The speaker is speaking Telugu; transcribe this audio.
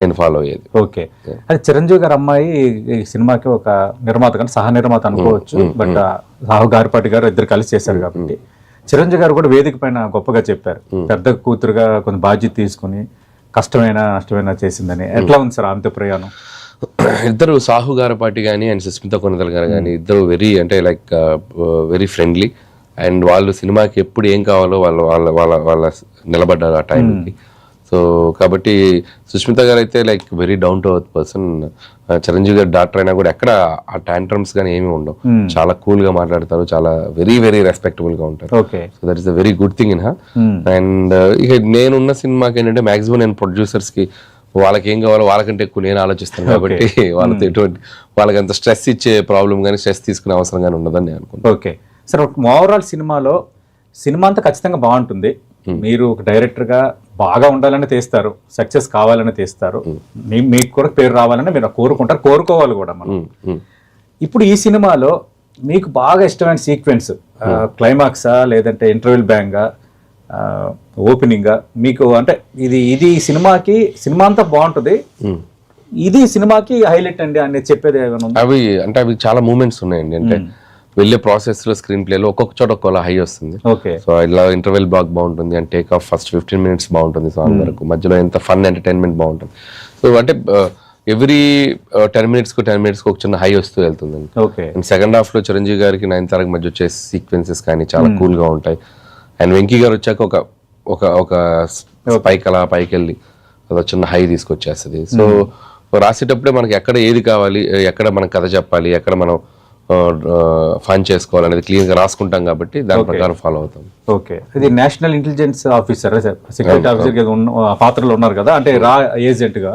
నేను ఫాలో అయ్యేది. ఓకే, అది చిరంజీవి గారి అమ్మాయి ఈ సినిమాకి ఒక నిర్మాత కానీ సహ నిర్మాత అనుకోవచ్చు, బట్ రాహు గారిపాటి గారు ఇద్దరు కలిసి చేశారు కాబట్టి చిరంజీవి గారు కూడా వేదిక పైన గొప్పగా చెప్పారు, పెద్ద కూతురుగా కొంచెం బాధ్యత తీసుకుని నష్టమైన చేసిందని. ఎట్లా ఉంది సార్ ఆమెతో ప్రయాణం? ఇద్దరు సాహు గారిపాటి కానీ అండ్ సుస్మిత కొనిదల గారు కానీ ఇద్దరు వెరీ అంటే లైక్ వెరీ ఫ్రెండ్లీ, అండ్ వాళ్ళు సినిమాకి ఎప్పుడు ఏం కావాలో వాళ్ళ నిలబడ్డారు ఆ టైంకి. సో కాబట్టి సుష్మిత గారు అయితే like very down to earth person. Chiranjeevi గారు డాక్టర్ అయినా కూడా ఎక్కడ ఆ టాంట్రమ్స్ కానీ ఏమీ ఉండవు, చాలా కూల్ గా మాట్లాడతారు, చాలా వెరీ వెరీ రెస్పెక్టబుల్ గా ఉంటారు. So that is a very good thing in her. And ఇక నేనున్న సినిమాకి ఏంటంటే మాక్సిమం నేను ప్రొడ్యూసర్స్ కి వాళ్ళకి ఏం కావాలో వాళ్ళకంటే ఎక్కువ నేను ఆలోచిస్తాను కాబట్టి వాళ్ళతో ఎటువంటి వాళ్ళకి అంత స్ట్రెస్ ఇచ్చే ప్రాబ్లం కానీ స్ట్రెస్ తీసుకునే అవసరం కానీ ఉండదని నేను అనుకుంటాను. ఓకే సార్, ఓవరాల్ సినిమా అంతా ఖచ్చితంగా బాగుంటుంది. మీరు ఒక డైరెక్టర్ గా బాగా ఉండాలని తీస్తారు, సక్సెస్ కావాలని తీస్తారు, మీకు కూడా పేరు రావాలని మీరు కోరుకుంటారు, కోరుకోవాలి కూడా మనం. ఇప్పుడు ఈ సినిమాలో మీకు బాగా ఇష్టమైన సీక్వెన్స్ క్లైమాక్సా లేదంటే ఇంటర్వెల్ బ్యాంగా ఓపెనింగా మీకు అంటే ఇది సినిమా అంతా బాగుంటుంది, ఇది సినిమాకి హైలైట్ అండి అనేది చెప్పేది ఏమైనా? అవి చాలా మూమెంట్స్ ఉన్నాయండి. అంటే వెళ్ళే ప్రాసెస్ లో స్క్రీన్ ప్లేలో ఒక్కొక్క చోట ఒక్కోలా హై వస్తుంది. సో ఇలా ఇంటర్వెల్ బ్లాక్ బాగుంటుంది and take off first 15 minutes బాగుంటుంది, సాంగ్ వరకు మధ్యలో ఎంత ఫన్ ఎంటర్టైన్మెంట్ బాగుంటుంది. సో అంటే ఎవ్రీ 10 minutes ఒక చిన్న హై వస్తూ వెళ్తుందండి. అండ్ సెకండ్ హాఫ్ లో చిరంజీవి గారికి నయనతారకి మధ్య వచ్చే సీక్వెన్సెస్ కానీ చాలా కూల్ గా ఉంటాయి. అండ్ వెంకీ గారు వచ్చాక ఒక పైకి అలా పైకి వెళ్ళి అదొక చిన్న హై తీసుకొచ్చేస్తుంది. సో రాసేటప్పుడే మనకి ఎక్కడ ఏది కావాలి, ఎక్కడ మనం కథ చెప్పాలి, ఎక్కడ మనం ఫన్ చేసుకోవాలి అనేది క్లియర్ గా రాసుకుంటాం కాబట్టి దాని ప్రకారం ఫాలో అవుతాం. ఓకే, ఇది national intelligence officer security officer పాత్రలో ఉన్నారు కదా, అంటే రా ఏజెంట్ గా